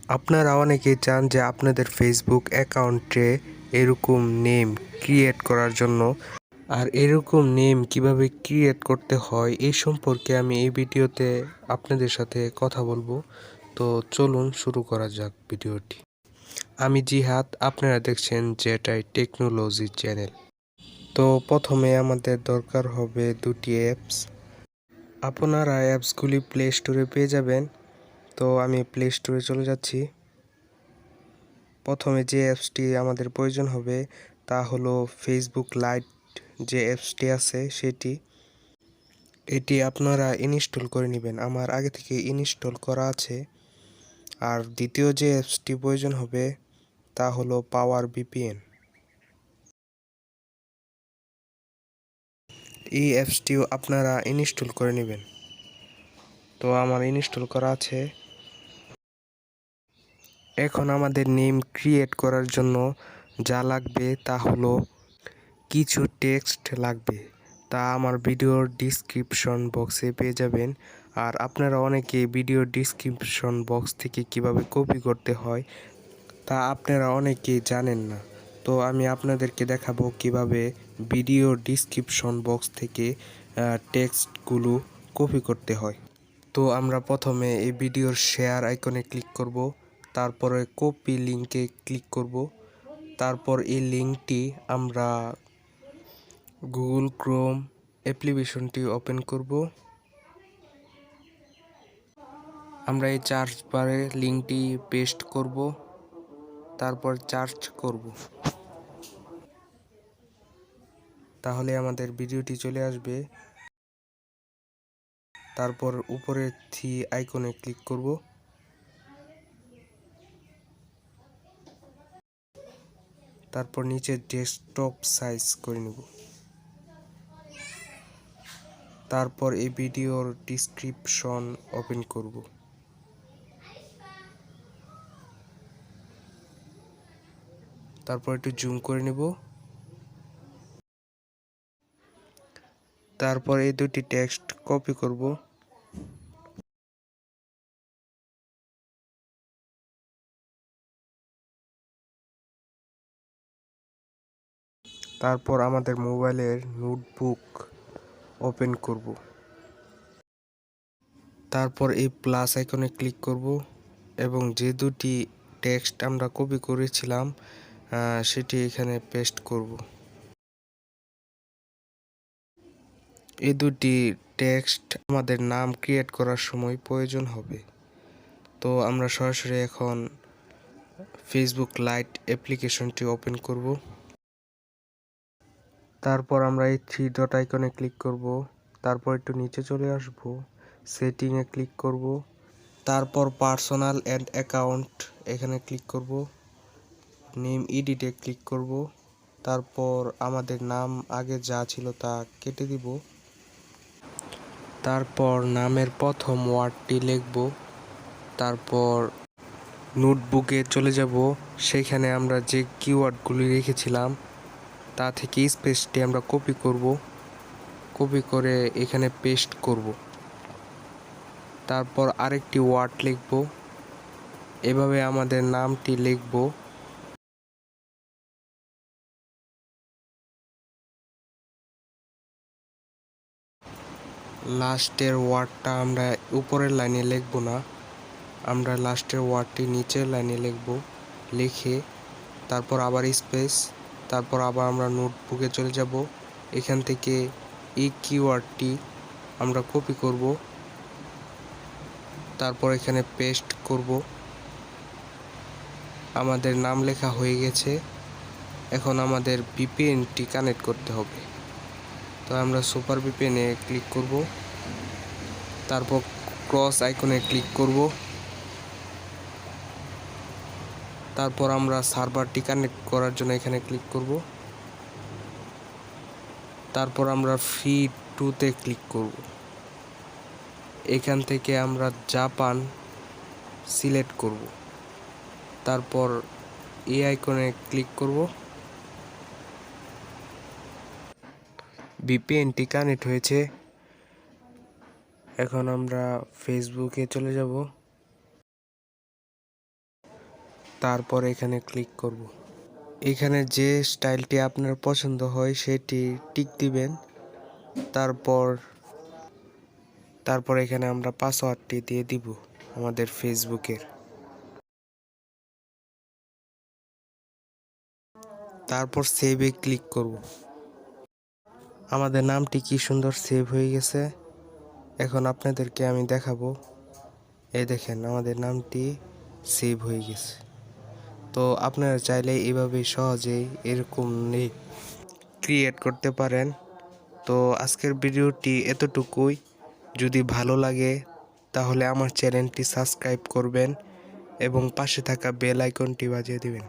আপনারা অনেকেই চান যে আপনাদের ফেসবুক অ্যাকাউন্টে এরকম নেম ক্রিয়েট করার জন্য, আর এরকম নেম কিভাবে ক্রিয়েট করতে হয় এই সম্পর্কে আমি এই ভিডিওতে আপনাদের সাথে কথা বলবো। তো চলুন শুরু করা যাক ভিডিওটি। আমি জিহাদ, আপনারা দেখছেন যেটাই টেকনোলজি চ্যানেল। তো প্রথমে আমাদের দরকার হবে দুটি অ্যাপস। আপনারা অ্যাপসগুলি প্লে স্টোরে পেয়ে যাবেন। তো আমি প্লে স্টোরে চলে যাচ্ছি। প্রথমে যে অ্যাপসটি আমাদের প্রয়োজন হবে তা হলো ফেসবুক লাইট, যে অ্যাপসটি আছে সেটি। এটি আপনারা ইনস্টল করে নেবেন, আমার আগে থেকে ইনস্টল করা আছে। আর দ্বিতীয় যে অ্যাপসটি প্রয়োজন হবে তা হলো পাওয়ার ভিপিএন। এই অ্যাপসটিও আপনারা ইনস্টল করে নেবেন। তো আমার ইনস্টল করা আছে। এখন আমাদের নেম ক্রিয়েট করার জন্য যা লাগবে তা হলো কিছু টেক্সট লাগবে, তা আমার ভিডিওর ডিসক্রিপশন বক্সে পেয়ে যাবেন। আর আপনারা অনেকে ভিডিওর ডিসক্রিপশন বক্স থেকে কিভাবে কপি করতে হয় তা আপনারা অনেকেই জানেন না। তো আমি আপনাদেরকে দেখাবো কিভাবে ভিডিও ডিসক্রিপশন বক্স থেকে টেক্সটগুলো কপি করতে হয়। তো আমরা প্রথমে এই ভিডিওর শেয়ার আইকনে ক্লিক করব, তারপরে কপি লিংকে ক্লিক করব। তারপর এই লিংকটি আমরা গুগল ক্রোম অ্যাপ্লিকেশনটি ওপেন করব। আমরা এই সার্চ বারে লিংকটি পেস্ট করব, তারপর সার্চ করব। তাহলে আমাদের ভিডিওটি চলে আসবে। তারপর উপরে থ্রি আইকনে ক্লিক করব। তারপর নিচে ডেস্কটপ সাইজ করে নেব। তারপর এই ভিডিওর ডিসক্রিপশন ওপেন করব। তারপর একটু জুম করে নেব। তারপর এই দুটি টেক্সট কপি করব। তারপর আমাদের মোবাইলের নোটবুক ওপেন করব। তারপর এই প্লাস আইকনে ক্লিক করব এবং যে দুটি টেক্সট আমরা কপি করেছিলাম সেটি এখানে পেস্ট করব। এই দুটি টেক্সট আমাদের নাম ক্রিয়েট করার সময় প্রয়োজন হবে। তো আমরা সরাসরি এখন ফেসবুক লাইট অ্যাপ্লিকেশনটি ওপেন করব। তারপর আমরা এই থ্রি ডট আইকনে ক্লিক করব। তারপর একটু নিচে চলে আসব, সেটিংয়ে ক্লিক করব। তারপর পার্সোনাল অ্যান্ড অ্যাকাউন্ট এখানে ক্লিক করব। নেম এডিটে ক্লিক করব। তারপর আমাদের নাম আগে যা ছিল তা কেটে দিব। তারপর নামের প্রথম ওয়ার্ডটি লিখব। তারপর নোটবুকে চলে যাব, সেখানে আমরা যে কিওয়ার্ডগুলি রেখেছিলাম তা থেকে স্পেসটি আমরা কপি করব। কপি করে এখানে পেস্ট করব। তারপর আরেকটি ওয়ার্ড লিখব। এভাবে আমাদের নামটি লিখব। লাস্টের ওয়ার্ডটা আমরা উপরের লাইনে লিখব না, আমরা লাস্টের ওয়ার্ডটি নিচের লাইনে লিখব। লিখে তারপর আবার স্পেস, তারপর আবার আমরা নোটবুকে চলে যাব। এখান থেকে এই কিওয়ার্ডটি আমরা কপি করব, তারপর এখানে পেস্ট করব। আমাদের নাম লেখা হয়ে গেছে। এখন আমাদের ভিপিএনটি কানেক্ট করতে হবে। তো আমরা সুপার ভিপিএনে ক্লিক করব। তারপর ক্রস আইকনে ক্লিক করব। তারপর আমরা সার্ভারটি কানেক্ট করার জন্য এখানে ক্লিক করব। তারপর আমরা ফ্রি টুতে ক্লিক করব। এখান থেকে আমরা জাপান সিলেক্ট করব। তারপর এই আইকনে ক্লিক করব। ভিপিএনটি কানেক্ট হয়েছে। এখন আমরা ফেসবুকে চলে যাব। তারপর এখানে ক্লিক করব। এখানে যে স্টাইলটি আপনার পছন্দ হয় সেটি টিক দিবেন। তারপর এখানে আমরা পাসওয়ার্ডটি দিয়ে দিব আমাদের ফেসবুকের। তারপর সেভে ক্লিক করব। আমাদের নামটি কি সুন্দর সেভ হয়ে গেছে। এখন আপনাদেরকে আমি দেখাবো। এই দেখেন আমাদের নামটি সেভ হয়ে গেছে। তো আপনারা চাইলে এভাবে সহজেই এরকম ক্রিয়েট করতে পারেন। তো আজকের ভিডিওটি এতটুকুই। যদি ভালো লাগে তাহলে আমার চ্যানেলটি সাবস্ক্রাইব করবেন এবং পাশে থাকা বেল আইকনটি বাজিয়ে দিবেন।